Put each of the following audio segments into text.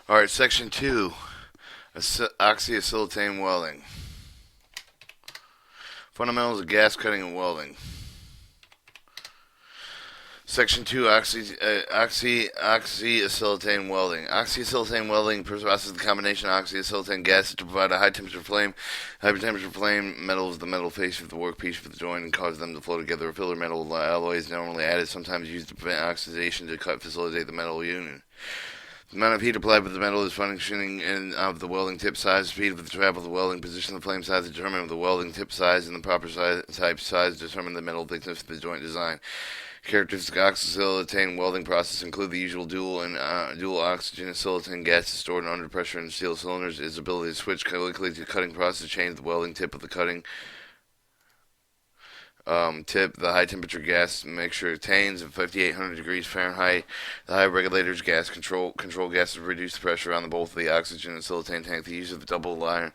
Alright, Section 2, Oxy-Acetylene Welding. Fundamentals of Gas Cutting and Welding. Section 2, Oxy-Acetylene Welding. Oxy-Acetylene Welding processes the combination of oxy-acetylene gases to provide a high-temperature flame. High-temperature flame metals the metal face of the workpiece for the joint and cause them to flow together. A filler metal alloy is normally added, sometimes used to prevent oxidation to facilitate the metal union. The amount of heat applied with the metal is functioning of the welding tip size, speed of the travel of the welding, position of the flame size determine the welding tip size, and the proper type size determine the metal thickness of the joint design. Characteristic oxy-acetylene welding process include the usual dual oxygen acetylene gases stored under pressure in steel cylinders. Its ability to switch quickly to cutting process to change the welding tip of the cutting tip. The high temperature gas mixture attains at 5,800 degrees Fahrenheit. The high regulators gas control gases reduce the pressure on both the oxygen and acetylene tank. The use of the double line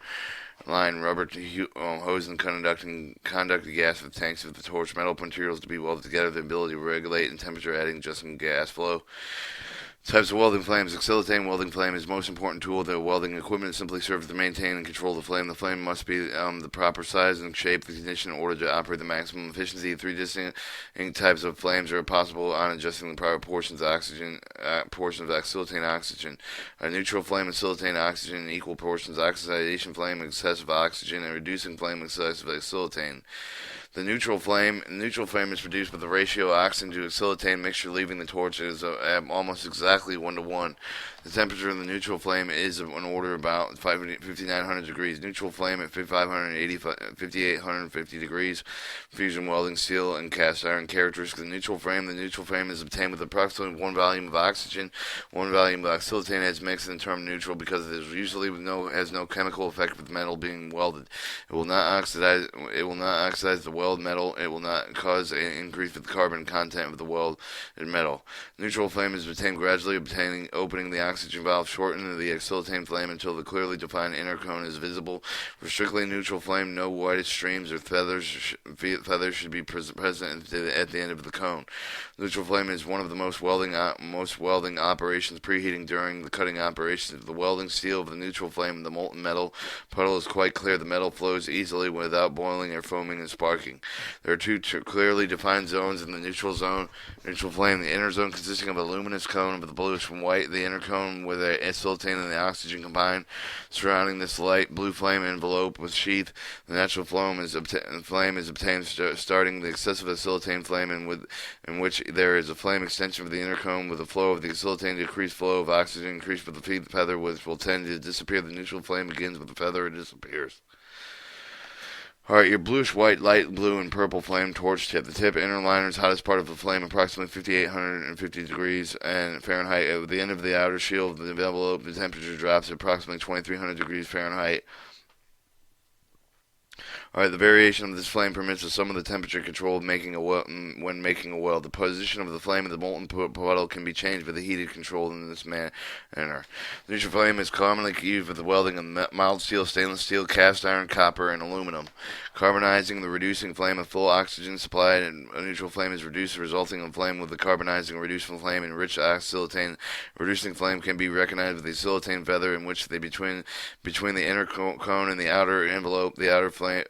rubber hose and conduct the gas with tanks of the torch metal materials to be welded together. The ability to regulate in temperature, adding adjusting gas flow. Types of welding flames. Acetylene welding flame is the most important tool. The welding equipment simply serves to maintain and control the flame. The flame must be the proper size and shape, the condition in order to operate the maximum efficiency. Three distinct types of flames are possible on adjusting the proper portions of acetylene oxygen. A neutral flame, acetylene oxygen in equal portions. Oxidizing flame, excessive oxygen, and reducing flame, excessive acetylene. The neutral flame is produced with the ratio of oxygen to acetylene mixture leaving the torch is almost exactly 1-to-1. The temperature of the neutral flame is in order about 5,900 degrees. Neutral flame at 5,850 degrees. Fusion welding, steel, and cast iron. Characteristics of the neutral flame. The neutral flame is obtained with approximately 1 volume of oxygen, 1 volume of acetylene as mixed in the term neutral because it is usually has no chemical effect with metal being welded. It will not oxidize the weld metal. It will not cause an increase with the carbon content of the welded metal. Neutral flame is obtained gradually, opening the oxygen valve, shortening the acetylene flame until the clearly defined inner cone is visible. For strictly neutral flame, no whitish streams or feathers should be present at the end of the cone. Neutral flame is one of the most welding operations. Preheating during the cutting operations of the welding steel of the neutral flame, the molten metal puddle is quite clear. The metal flows easily without boiling or foaming and sparking. There are two clearly defined zones in the neutral flame. The inner zone consisting of a luminous cone with bluish from white, the inner cone with the acetylene and the oxygen combined. Surrounding this light blue flame envelope with sheath, the natural flame is obtained starting the excessive acetylene flame in which there is a flame extension of the inner cone with the flow of the acetylene, decreased flow of oxygen, increased with the feather, which will tend to disappear. The neutral flame begins with the feather and disappears. Alright, your bluish white, light blue, and purple flame torch tip. The tip inner liner is hottest part of the flame, approximately 5,850 degrees and Fahrenheit. At the end of the outer shield of the envelope, the temperature drops to approximately 2,300 degrees Fahrenheit. Alright, the variation of this flame permits some of the temperature control when making a weld. The position of the flame in the molten puddle can be changed with the heated control in this manner. The neutral flame is commonly used with the welding of mild steel, stainless steel, cast iron, copper, and aluminum. Carbonizing, the reducing flame of full oxygen supplied, and a neutral flame is reduced, resulting in flame with the carbonizing, reducing flame, and rich acetylene. Reducing flame can be recognized with the acetylene feather in which they between the inner cone and the outer envelope. The outer flame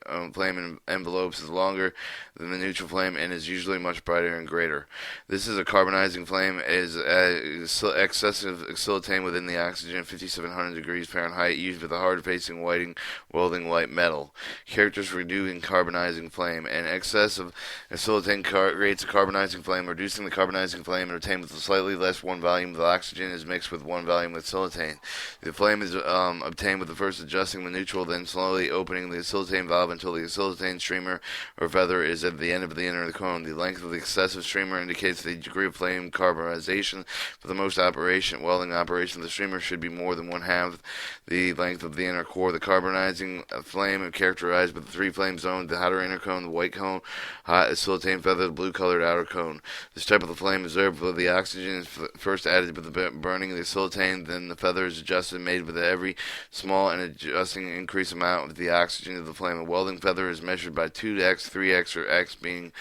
envelopes is longer than the neutral flame and is usually much brighter and greater. This is a carbonizing flame is excessive acetylene within the oxygen at 5,700 degrees Fahrenheit used with a hard-facing welding white metal. Characters reducing carbonizing flame. An excess of acetylene creates a carbonizing flame. Reducing the carbonizing flame and obtained with a slightly less 1 volume of the oxygen is mixed with 1 volume of acetylene. The flame is obtained with the first adjusting the neutral, then slowly opening the acetylene valve until the acetylene streamer or feather is at the end of the inner cone. The length of the excessive streamer indicates the degree of flame carbonization. For the most welding operation, the streamer should be more than 1/2 the length of the inner core. The carbonizing flame is characterized with the 3 flame zones: the hotter inner cone, the white cone, hot acetylene feather, the blue-colored outer cone. This type of the flame is observed where the oxygen is first added with the burning of the acetylene, then the feather is adjusted, made with every small and adjusting increase amount of the oxygen of the flame. The welding feather is measured by 2x, 3x, or x being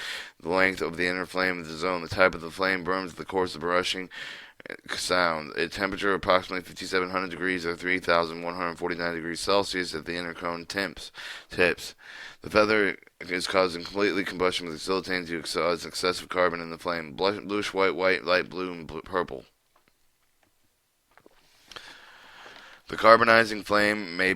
the length of the inner flame of the zone. The type of the flame burns the course of brushing sound. A temperature of approximately 5,700 degrees or 3,149 degrees Celsius at the inner cone tips. The feather is causing completely combustion with acetylene to cause excessive carbon in the flame. Bluish white, light blue, and purple. The carbonizing flame may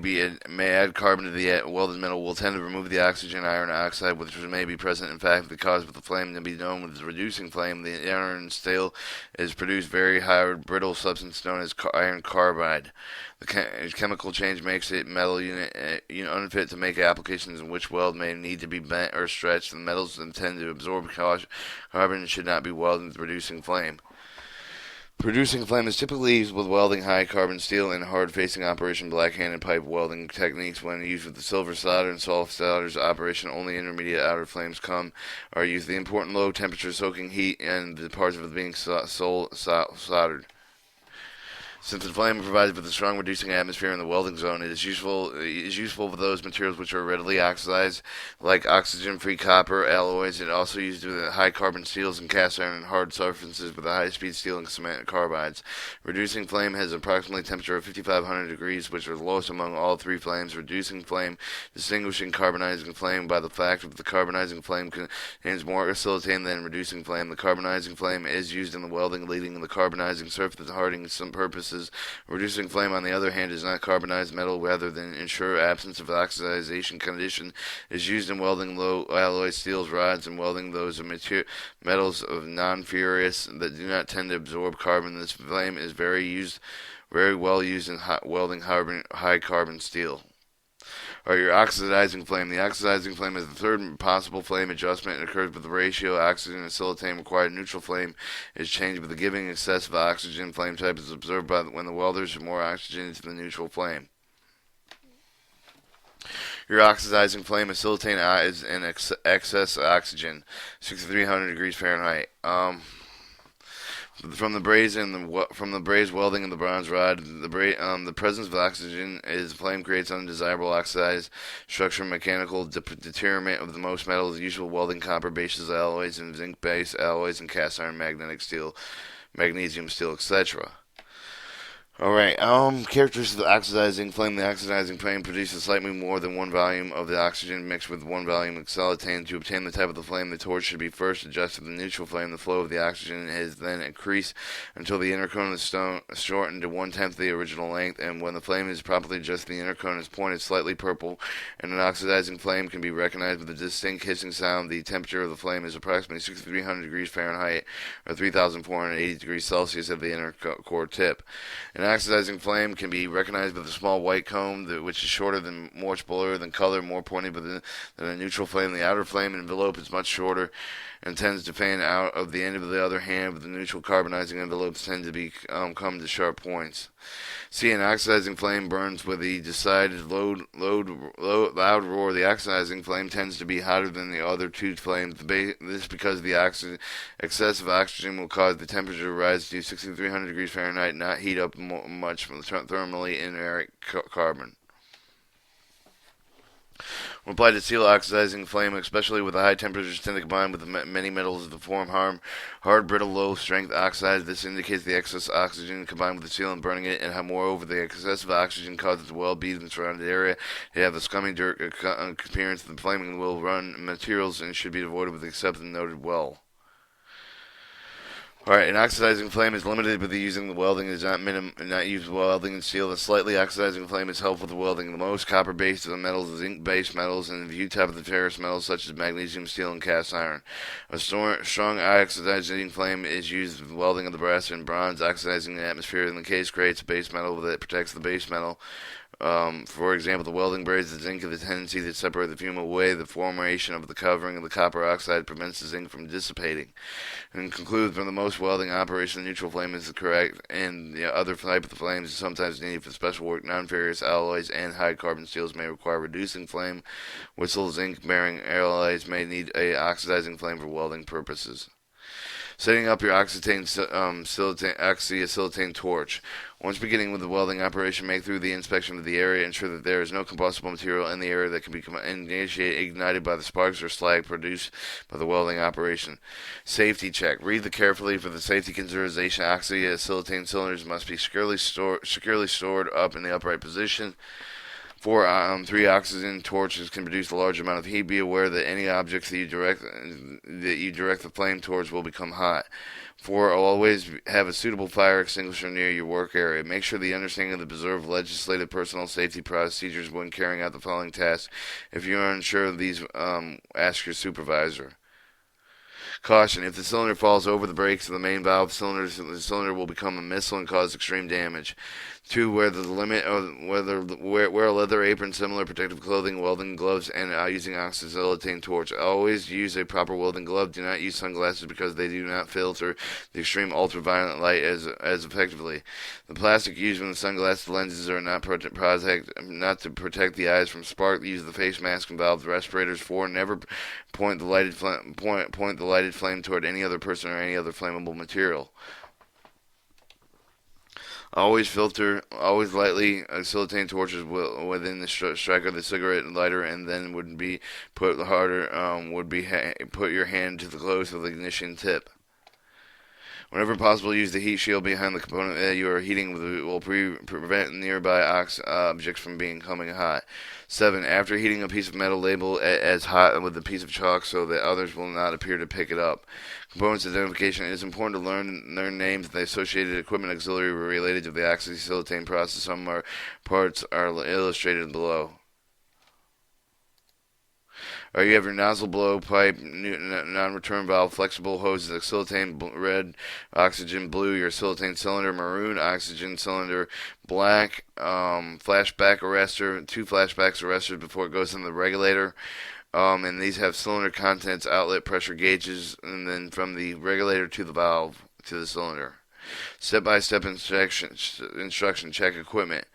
add carbon to the welded metal, will tend to remove the oxygen iron oxide, which may be present. In fact, the cause of the flame to be known as reducing flame. The iron steel is produced very hard, brittle substance known as iron carbide. The chemical change makes it metal unit unfit to make applications in which weld may need to be bent or stretched. The metals intend to absorb carbon and should not be welded with reducing flame. Producing flame is typically used with welding high carbon steel in hard facing operation. Blackhand and pipe welding techniques, when used with the silver solder and soft solders operation, only intermediate outer flames are used. The important low temperature soaking heat and the parts of it being soldered. Since the flame provides with a strong reducing atmosphere in the welding zone, it is useful for those materials which are readily oxidized, like oxygen-free copper alloys. It also used with high carbon steels and cast iron and hard surfaces with a high-speed steel and cement carbides. Reducing flame has approximately temperature of 5,500 degrees, which are the lowest among all three flames. Reducing flame, distinguishing carbonizing flame by the fact that the carbonizing flame contains more acetylene than reducing flame. The carbonizing flame is used in the welding, leading the carbonizing surface hardening some purposes. Reducing flame, on the other hand, is not carbonized metal. Rather than ensure absence of oxidization condition, is used in welding low alloy steels, rods, and welding those of metals of non-ferrous that do not tend to absorb carbon. This flame is very well used in welding high carbon steel. Or your oxidizing flame. The oxidizing flame is the third possible flame adjustment. It occurs with the ratio oxygen and acetylene required. Neutral flame is changed with the giving excessive oxygen. Flame type is observed when the welders add more oxygen into the neutral flame. Your oxidizing flame acetylene is in excess oxygen, 6,300 degrees Fahrenheit. From the braze welding and the bronze rod, the presence of oxygen is flame creates undesirable oxidized structure, mechanical deterioration of the most metals, usual welding copper bases alloys and zinc base alloys and cast iron magnetic steel, magnesium steel, etc. Alright, characteristics of the oxidizing flame. The oxidizing flame produces slightly more than one volume of the oxygen mixed with one volume of acetylene. To obtain the type of the flame, the torch should be first adjusted to the neutral flame. The flow of the oxygen is then increased until the inner cone is shortened to 1/10 the original length, and when the flame is properly adjusted, the inner cone is pointed slightly purple, and an oxidizing flame can be recognized with a distinct hissing sound. The temperature of the flame is approximately 6,300 degrees Fahrenheit, or 3,480 degrees Celsius at the inner core tip. An oxidizing flame can be recognized with a small white cone, which is shorter than much fuller than color, more pointed than a neutral flame. The outer flame envelope is much shorter and tends to fan out of the end. Of the other hand, with the neutral carbonizing envelopes tend to come to sharp points. See, an oxidizing flame burns with a decided loud roar. The oxidizing flame tends to be hotter than the other two flames. This because the excessive oxygen will cause the temperature to rise to 6,300 degrees Fahrenheit, not heat up much from the thermally inert carbon. When applied to steel, oxidizing flame, especially with the high temperatures, tend to combine with many metals to form hard, brittle, low-strength oxides. This indicates the excess oxygen combined with the steel and burning it, and moreover, the excessive oxygen causes the weld beads in the surrounding area to have a scummy dirt appearance. The flaming will run materials and should be avoided with the except noted well. Alright, an oxidizing flame is limited with the using the welding. It is not used welding in steel. The slightly oxidizing flame is helpful to welding the most copper-based metals, zinc-based metals, and the few type of the ferrous metals such as magnesium steel and cast iron. A strong oxidizing flame is used with welding of the brass and bronze. Oxidizing the atmosphere in the case creates a base metal that protects the base metal. For example, the welding braze the zinc has the tendency to separate the fume away. The formation of the covering of the copper oxide prevents the zinc from dissipating. And conclude, for the most welding operation, the neutral flame is correct, and the other type of the flames is sometimes needed for special work. Non-ferrous alloys and high carbon steels may require reducing flame. Whistle zinc bearing alloys may need a oxidizing flame for welding purposes. Setting up your oxy-acetylene torch. Once beginning with the welding operation, make through the inspection of the area. Ensure that there is no combustible material in the area that can be ignited by the sparks or slag produced by the welding operation. Safety check. Read the carefully for the safety consideration. Oxy-acetylene cylinders must be securely stored up in the upright position. 3 oxygen torches can produce a large amount of heat. Be aware that any objects that you direct the flame towards will become hot. 4. Always have a suitable fire extinguisher near your work area. Make sure the understanding of the preserved legislative personal safety procedures when carrying out the following tasks. If you are unsure of these, ask your supervisor. Caution: if the cylinder falls over the brakes of the main valve, the cylinder will become a missile and cause extreme damage. 2. Wear a leather apron, similar protective clothing, welding gloves, and using oxy-acetylene torch. Always use a proper welding glove. Do not use sunglasses because they do not filter the extreme ultraviolet light as effectively. The plastic used in the sunglasses lenses are not to protect the eyes from spark. Use the face mask and valve respirators. 4. Never point the lighted flame toward any other person or any other flammable material. Always lightly acetylene torches within the strike of the cigarette lighter, and then put your hand to the close of the ignition tip. Whenever possible, use the heat shield behind the component that you are heating. Will prevent nearby objects from becoming hot. 7. After heating a piece of metal, label it as hot with a piece of chalk so that others will not appear to pick it up. Components identification. It is important to learn names of the associated equipment auxiliary related to the oxy-acetylene process. Some parts are illustrated below. You have your nozzle blow pipe, non-return valve, flexible hoses, acetylene red, oxygen blue, your acetylene cylinder, maroon, oxygen cylinder, black, flashback arrestor, 2 flashbacks arrestors before it goes in the regulator. And these have cylinder contents, outlet pressure gauges, and then from the regulator to the valve to the cylinder. Step-by-step instruction. Check equipment.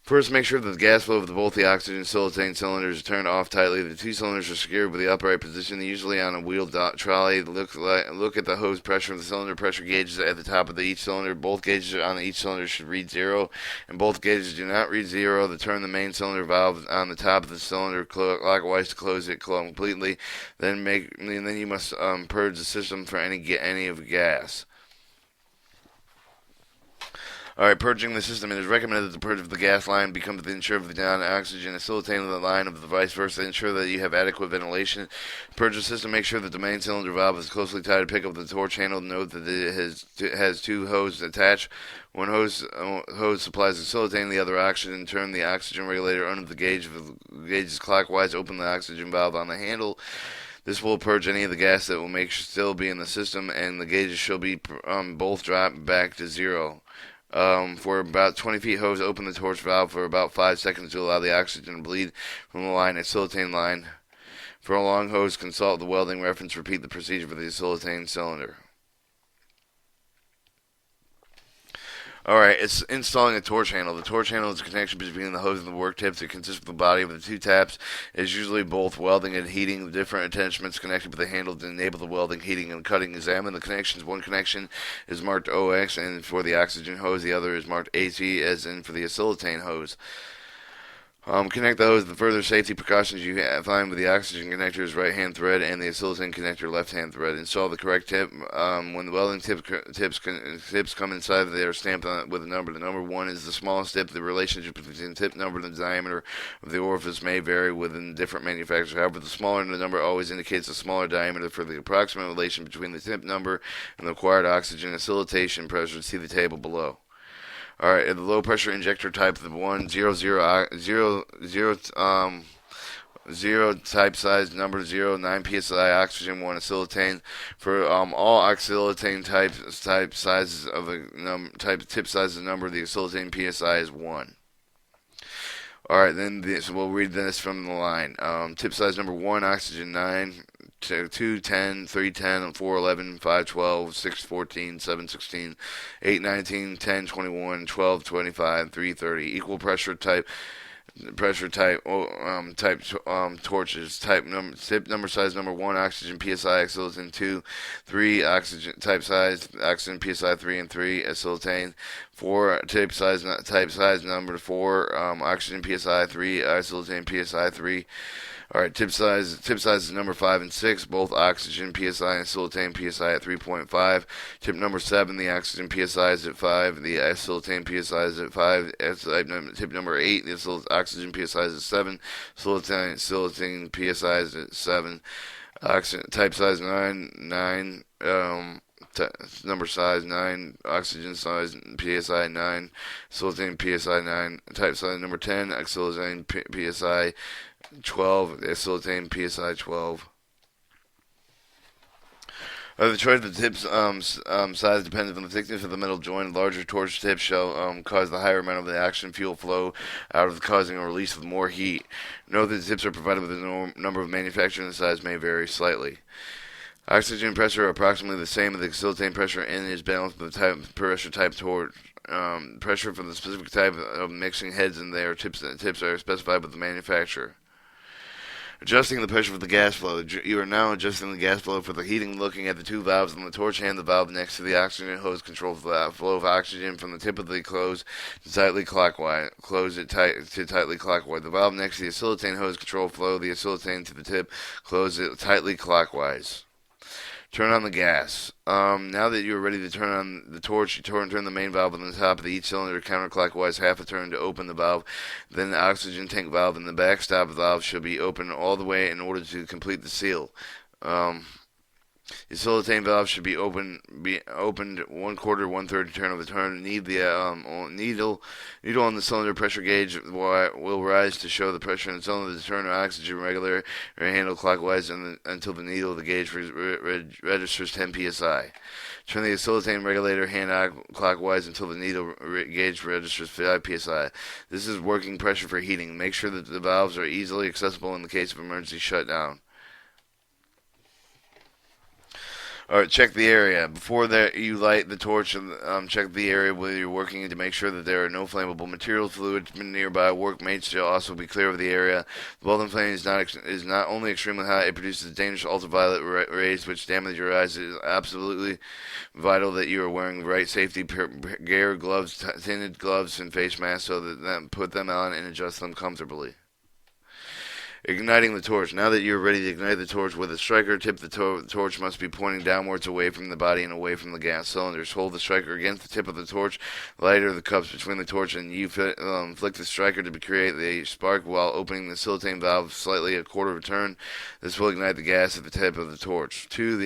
First, make sure that the gas flow of both the oxygen-acetylene cylinders is turned off tightly. The 2 cylinders are secured with the upright position, usually on a wheeled trolley. Look at the hose pressure of the cylinder pressure gauges at the top of each cylinder. Both gauges on each cylinder should read 0, and both gauges do not read 0. Turn the main cylinder valve on the top of the cylinder clockwise to close it completely. Then you must purge the system for any of gas. Alright, purging the system. It is recommended that the purge of the gas line become the ensure of the non-oxygen acetylene line of the vice versa. Ensure that you have adequate ventilation. Purge the system. Make sure that the main cylinder valve is closely tied to pick up the torch handle. Note that it has 2 hoses attached. One hose supplies acetylene, the other oxygen. Turn the oxygen regulator under the gauge. If the gauge is clockwise, open the oxygen valve on the handle. This will purge any of the gas that will still be in the system, and the gauges shall be both dropped back to 0. For about 20 feet, hose open the torch valve for about 5 seconds to allow the oxygen to bleed from the acetylene line. For a long hose, consult the welding reference. Repeat the procedure for the acetylene cylinder. Alright, it's installing a torch handle. The torch handle is a connection between the hose and the work tips. It consists of the body of the 2 taps. It is usually both welding and heating. The different attachments connected with the handle to enable the welding, heating, and cutting. Examine the connections. One connection is marked OX and for the oxygen hose. The other is marked AT as in for the acetylene hose. Connect the hose. The further safety precautions you find with the oxygen connector is right-hand thread and the acetylene connector left-hand thread. Install the correct tip. When the welding tips come inside, they are stamped on with a number. The number 1 is the smallest tip. The relationship between the tip number and the diameter of the orifice may vary within different manufacturers. However, the smaller the number always indicates a smaller diameter. For the approximate relation between the tip number and the required oxygen acetylation pressure, see the table below. Alright, the low pressure injector type, the 0 type size, number 0, 9 psi oxygen, 1 acetylene. For all oxyacetylene type sizes of tip sizes number, the acetylene psi is 1. Alright, so we'll read this from the line. Tip size number 1, oxygen 9, 2, 10, 3, 10, 4, 11, 5, 12, 6, 14, 7, 16, 8, 19, 10, 21, 12, 25, 3, 30. Equal pressure type pressure type torches. Tip number size number 1, oxygen psi acetylene 2, 3 oxygen type size oxygen psi 3 and 3 acetylene 4 type size number 4 oxygen psi 3 acetylene psi 3. All right, tip sizes number 5 and 6, both oxygen psi and acetylene psi at 3.5. Tip number 7, the oxygen psi is at 5, the acetylene psi is at 5. Tip number 8, the oxygen psi is at 7, acetylene psi is at 7. Oxygen type size 9, number size 9, oxygen size psi 9, acetylene psi 9. Type size number 10, acetylene psi 12, acetylene psi 12. The choice of the tip's size depends on the thickness of the metal joint. Larger torch tips shall cause the higher amount of the oxygen fuel flow out of the causing a release of more heat. Note that the tips are provided with a number of manufacturers and the size may vary slightly. Oxygen pressure are approximately the same as the acetylene pressure and is balanced with the pressure type torch. Pressure for the specific type of mixing heads and their tips are specified with the manufacturer. Adjusting the pressure for the gas flow. You are now adjusting the gas flow for the heating, looking at the 2 valves on the torch hand. The valve next to the oxygen hose controls the flow of oxygen from the tip of the close to tightly clockwise. Close it tightly clockwise. The valve next to the acetylene hose controls flow of the acetylene to the tip. Close it tightly clockwise. Turn on the gas. Now that you're ready to turn on the torch, you turn the main valve on the top of each cylinder counterclockwise half a turn to open the valve. Then the oxygen tank valve and the backstop valve should be open all the way in order to complete the seal. The acetylene valve should be opened 1/4, 1/3 turn of a turn. The needle on the cylinder pressure gauge will rise to show the pressure in the cylinder. To turn the oxygen regulator handle clockwise until the needle of the gauge registers 10 psi. Turn the acetylene regulator hand clockwise until the needle gauge registers 5 psi. This is working pressure for heating. Make sure that the valves are easily accessible in the case of emergency shutdown. Alright, check the area. Before that, you light the torch, check the area where you're working to make sure that there are no flammable materials, fluids nearby. Workmates should also be clear of the area. The welding flame is not only extremely hot, it produces dangerous ultraviolet rays which damage your eyes. It is absolutely vital that you are wearing the right safety gear, gloves, tinted gloves, and face masks so that put them on and adjust them comfortably. Igniting the torch. Now that you're ready to ignite the torch with a striker tip, the torch must be pointing downwards away from the body and away from the gas cylinders. Hold the striker against the tip of the torch, lighter the cups between the torch, and you flick the striker to create the spark while opening the acetylene valve slightly 1/4 of a turn. This will ignite the gas at the tip of the torch. 2.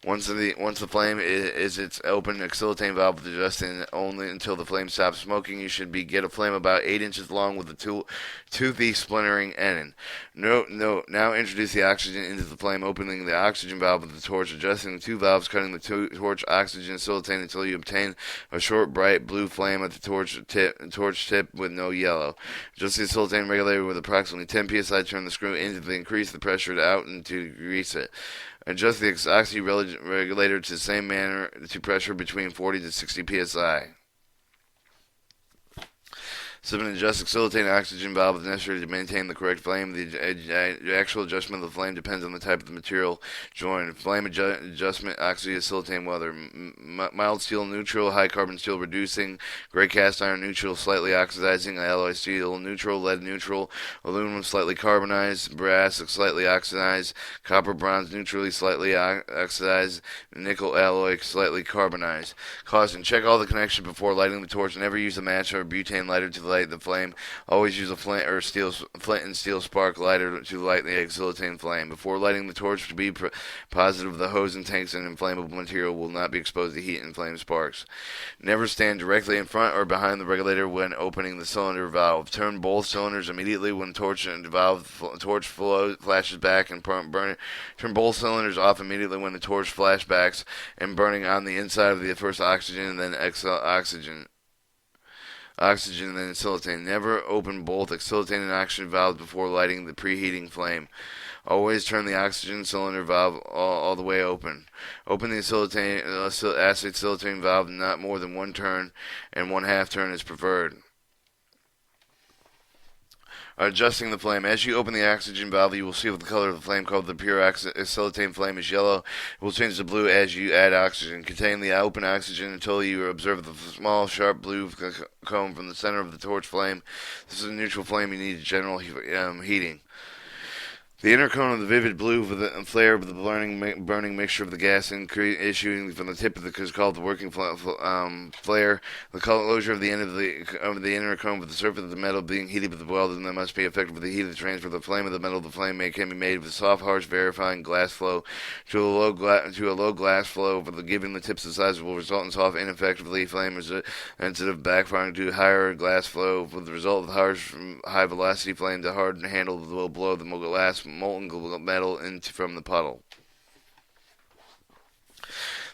Once the flame is its open acetylene valve, adjusting only until the flame stops smoking. You should get a flame about 8 inches long with a toothy splintering end. Note, now introduce the oxygen into the flame, opening the oxygen valve of the torch, adjusting the 2 valves, cutting the torch oxygen acetylene until you obtain a short, bright blue flame at the torch tip with no yellow. Adjust the acetylene regulator with approximately 10 psi, turn the screw in to increase the pressure out and to grease it. Adjust the oxy regulator to the same manner to pressure between 40 to 60 psi. 7. Adjust acetylene oxygen valve is necessary to maintain the correct flame. The actual adjustment of the flame depends on the type of the material joined. Flame adjustment, Oxy-Acetylene welder. Mild steel neutral, high carbon steel reducing, gray cast iron neutral, slightly oxidizing, alloy steel neutral, lead neutral, aluminum slightly carbonized, brass slightly oxidized, copper bronze neutrally slightly oxidized, nickel alloy slightly carbonized. Caution: check all the connections before lighting the torch. Never use a match or a butane lighter to light the flame. Always use a flint and steel spark lighter to light the acetylene flame. Before lighting the torch, to be positive the hose and tanks and inflammable material will not be exposed to heat and flame sparks. Never stand directly in front or behind the regulator when opening the cylinder valve. Turn both cylinders immediately when torch flow flashes back and burn it. Turn both cylinders off immediately when the torch flashbacks and burning on the inside of the first oxygen and then oxygen and then acetylene. Never open both acetylene and oxygen valves before lighting the preheating flame. Always turn the oxygen cylinder valve all the way open. Open the acetylene valve not more than 1 turn, and 1/2 turn is preferred. Adjusting the flame. As you open the oxygen valve, you will see the color of the flame called the pure acetylene flame is yellow. It will change to blue as you add oxygen. Contain the open oxygen until you observe the small, sharp blue cone from the center of the torch flame. This is a neutral flame. You need general heating. The inner cone of the vivid blue with the flare of the burning mixture of the gas issuing from the tip of the is called the working flare. The closure of the end of the inner cone with the surface of the metal being heated with the weld, and that must be effective with the heat of the transfer of the flame of the metal. The flame can be made with soft, harsh, verifying glass flow to a low glass flow. For giving the tips the size will result in soft, ineffectively flame sensitive backfiring to higher glass flow. With the result of harsh, high velocity flame, the hard handle will blow the glass molten metal from the puddle.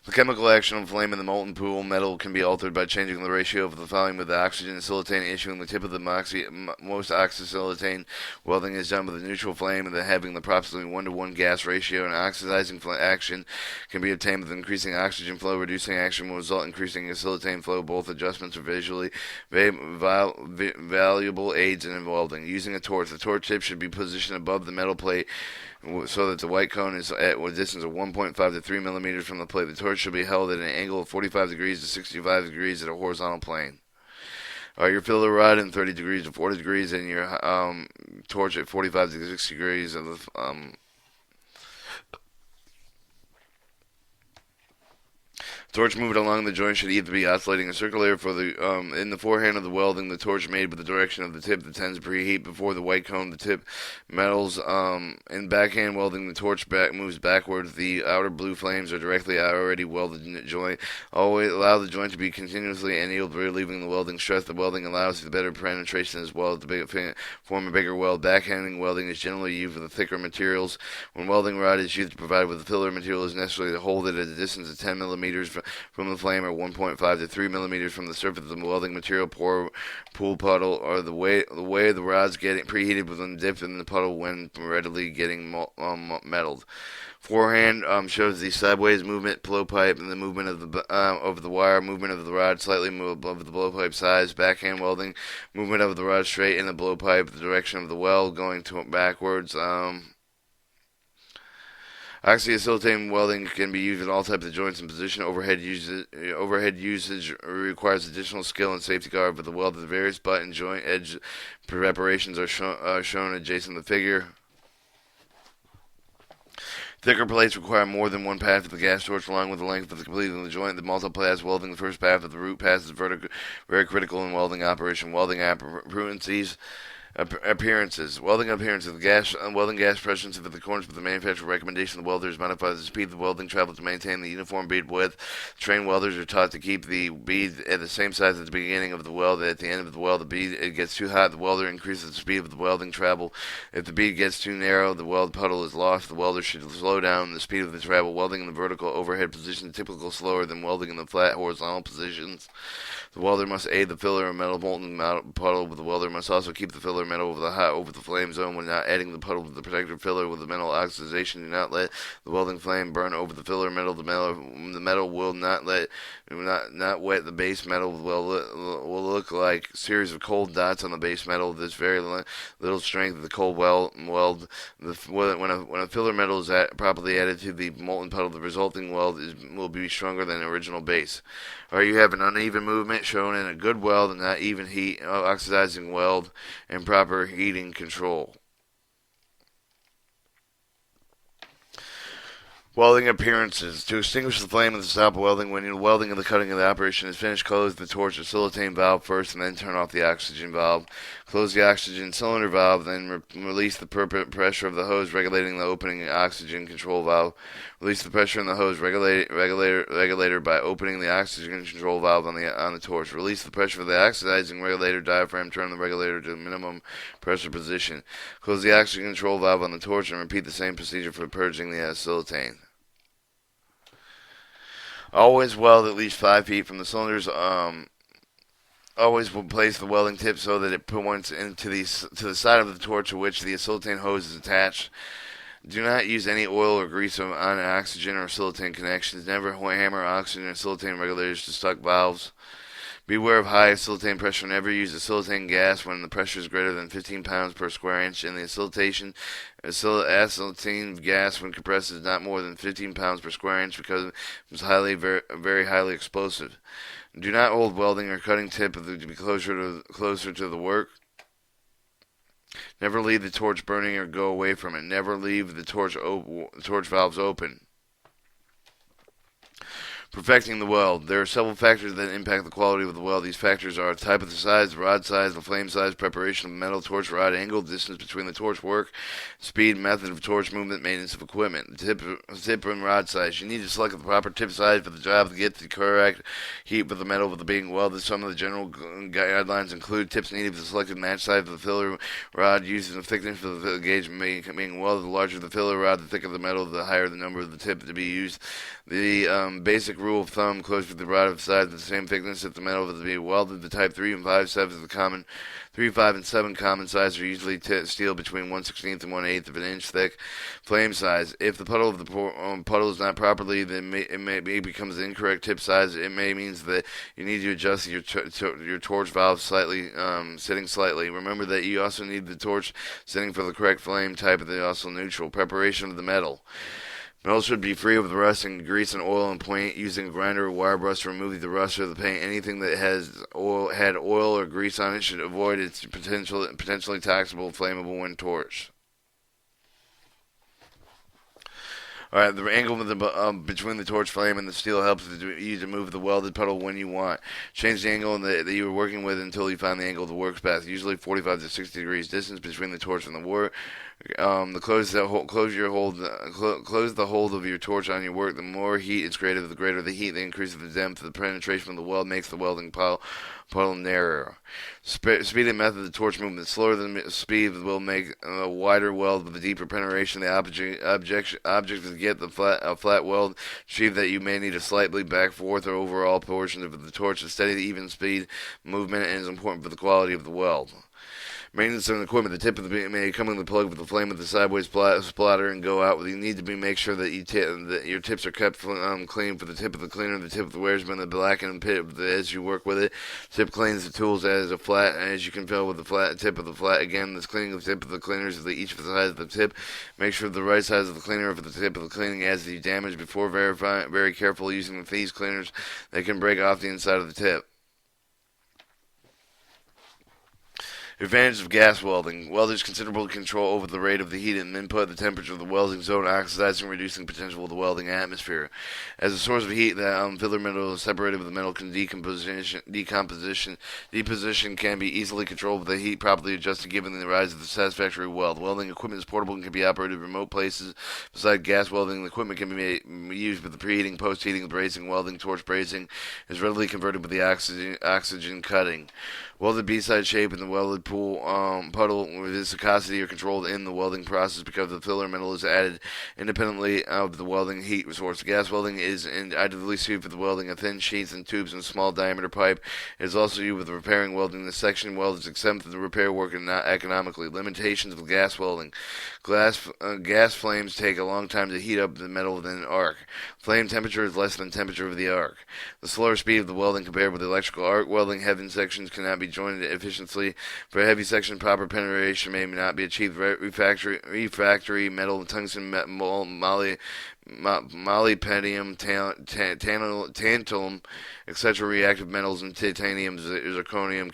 The chemical action of flame in the molten pool metal can be altered by changing the ratio of the volume of the oxygen and silicate issuing the tip of the most oxy-acetylene welding is done with a neutral flame and having the approximately 1-to-1 gas ratio, and oxidizing action can be obtained with increasing oxygen flow. Reducing action will result in increasing acetylene flow. Both adjustments are visually valuable aids in welding. Using a torch. The torch tip should be positioned above the metal plate so that the white cone is at a distance of 1.5 to 3 millimeters from the plate. The torch should be held at an angle of 45 degrees to 65 degrees at a horizontal plane. Your filler rod in 30 degrees to 40 degrees, and your torch at 45 to 60 degrees of the torch moved along the joint should either be oscillating a circular for the in the forehand of the welding. The torch made with the direction of the tip that tends to preheat before the white cone. The tip metals in backhand welding. The torch moves backwards. The outer blue flames are directly already welded in the joint. Always allow the joint to be continuously annealed, relieving the welding stress. The welding allows the better penetration as well to form a bigger weld. Backhanding welding is generally used with the thicker materials. When welding rod is used to provide with the filler material, is necessary to hold it at a distance of 10 millimeters from the flame, or 1.5 to 3 millimeters from the surface of the welding material. Pool puddle, or the way the rod's getting preheated when dipped in the puddle when readily getting metalled. Forehand shows the sideways movement, blowpipe, and the movement of the wire, movement of the rod slightly above the blowpipe size. Backhand welding, movement of the rod straight in the blowpipe, the direction of the weld going backwards. Oxy-Acetylene welding can be used in all types of joints and position. Overhead usage requires additional skill and safety guard, but the weld of the various butt and joint edge preparations are shown adjacent to the figure. Thicker plates require more than one pass of the gas torch along with the length of the completing of the joint. The multi-pass welding, the first pass of the root pass is very critical in welding operation. Welding appearances. Welding appearances. Welding gas pressure in accordance with the manufacturer recommendation of the welder is modified the speed of the welding travel to maintain the uniform bead width. Trained welders are taught to keep the bead at the same size at the beginning of the weld. At the end of the weld, the bead gets too hot, the welder increases the speed of the welding travel. If the bead gets too narrow, the weld puddle is lost. The welder should slow down the speed of the travel. Welding in the vertical overhead position is typically slower than welding in the flat horizontal positions. The welder must aid the filler or metal molten puddle, but the welder must also keep the filler metal over the flame zone when not adding the puddle to the protective filler with the metal oxidization. Do not let the welding flame burn over the filler metal. The metal will not wet the base metal. Will look like a series of cold dots on the base metal. There's very little strength of the cold weld. When a filler metal is properly added to the molten puddle, the resulting weld will be stronger than the original base. Or you have an uneven movement shown in a good weld and not even heat, oxidizing weld, and proper heating control. Welding appearances. To extinguish the flame of the stop welding, when your welding and the cutting of the operation is finished, close the torch or silicate valve first and then turn off the oxygen valve. Close the oxygen cylinder valve, then release the pressure of the hose regulating the opening oxygen control valve. Release the pressure in the hose regulator by opening the oxygen control valve on the torch. Release the pressure of the oxidizing regulator diaphragm. Turn the regulator to minimum pressure position. Close the oxygen control valve on the torch and repeat the same procedure for purging the acetylene. Always weld at least 5 feet from the cylinders. Always place the welding tip so that it points to the side of the torch to which the acetylene hose is attached. Do not use any oil or grease on oxygen or acetylene connections. Never hammer oxygen or acetylene regulators to stuck valves. Beware of high acetylene pressure. Never use acetylene gas when the pressure is greater than 15 pounds per square inch, and the acetylene gas when compressed is not more than 15 pounds per square inch because it's very highly explosive. Do not hold welding or cutting tip to be closer to the work. Never leave the torch burning or go away from it. Never leave the torch valves open. Perfecting the weld. There are several factors that impact the quality of the weld. These factors are type of the size, the rod size, the flame size, preparation of the metal, torch rod, angle, distance between the torch work, speed, method of torch movement, maintenance of equipment. Tip and rod size. You need to select the proper tip size for the job to get the correct heat for the metal with the being welded. Some of the general guidelines include tips needed for the selected match size of the filler rod used in the thickness for the gauge being welded. The larger the filler rod, the thicker the metal, the higher the number of the tip to be used. The basic rule of thumb, close with the rod of size of the same thickness if the metal is to be welded. The type 3 and 5 7 is the common 3, 5, and 7 common size are usually steel between 1/16 and 1/8 of an inch thick. Flame size. If the puddle of the puddle is not properly, then it may becomes the incorrect tip size. It may means that you need to adjust your torch valve slightly, setting slightly. Remember that you also need the torch setting for the correct flame type of the also neutral. Preparation of the metal. Metal should be free of rust and grease and oil and paint. Using a grinder or wire brush to remove the rust or the paint. Anything that had oil or grease on it should avoid its potentially taxable, flammable when torched. Alright, the angle between the torch flame and the steel helps you to move the welded puddle when you want. Change the angle that you are working with until you find the angle that works best. Usually 45 to 60 degrees distance between the torch and the work. Close the hold of your torch on your work. The more heat is created, the greater the heat. The increase of the depth of the penetration of the weld makes the welding puddle narrower. Speed and method of the torch movement. Slower than speed will make a wider weld with a deeper penetration. The object is to get a flat weld achieved that you may need a slightly back, forth, or overall portion of the torch. A steady, even speed movement is important for the quality of the weld. Maintenance of equipment. The tip of the may come in the plug with the flame of the sideways splatter and go out. You need to make sure that that your tips are kept clean for the tip of the cleaner. The tip of the wear has been the black and pit as you work with it. Tip cleans the tools as a flat, as you can fill with the flat tip of the flat. Again, this cleaning of the tip of the cleaners is each of the size of the tip. Make sure the right size of the cleaner for the tip of the cleaning as the damage before very careful using these cleaners. They can break off the inside of the tip. Advantage of gas welding. Welders considerable control over the rate of the heat and input, the temperature of the welding zone, oxidizing, reducing potential of the welding atmosphere. As a source of heat, the filler metal is separated with the metal deposition can be easily controlled with the heat properly adjusted given the rise of the satisfactory weld. Welding equipment is portable and can be operated in remote places. Besides gas welding, the equipment can be used with the preheating, post-heating, brazing, welding, torch brazing is readily converted with the oxygen cutting. Welded B-side shape and the welded puddle with viscosity are controlled in the welding process because the filler metal is added independently of the welding heat source. Gas welding is ideally suited for the welding of thin sheets and tubes and small diameter pipe. It is also used with repairing welding. The section weld is exempt from the repair work and not economically. Limitations of gas welding. Gas flames take a long time to heat up the metal within an arc. Flame temperature is less than the temperature of the arc. The slower speed of the welding compared with the electrical arc welding. Heavy sections cannot be joined efficiently. For a heavy section, proper penetration may not be achieved. Refractory metal, tungsten, molybdenum, tantalum, etc. Reactive metals and titanium, zirconium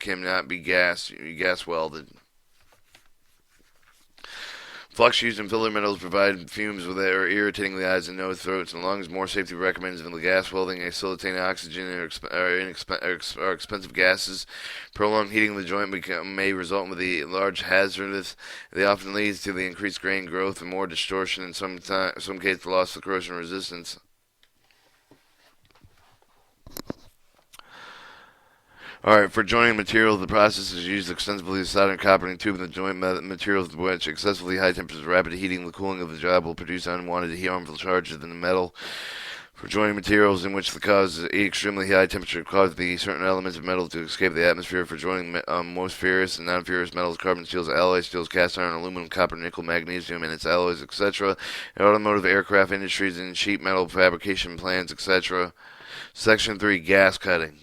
cannot be gas welded. Flux used in filler metals provide fumes that are irritating the eyes and nose, throats, and lungs. More safety recommended than the gas welding. Acetylene and oxygen are expensive gases. Prolonged heating of the joint may result with the large hazardous. They often leads to the increased grain growth and more distortion. In some cases, the loss of corrosion resistance. Alright, for joining materials, the process is used extensively. The soldering, coppering, tubing the joint materials which excessively high temperatures, rapid heating, the cooling of the job will produce unwanted harmful charges in the metal. For joining materials in which the cause is extremely high temperature cause the certain elements of metal to escape the atmosphere. For joining most ferrous and non-ferrous metals, carbon steels, alloy steels, cast iron, aluminum, copper, nickel, magnesium, and its alloys, etc. In automotive, aircraft industries, and sheet metal fabrication plants, etc. Section 3, gas cutting.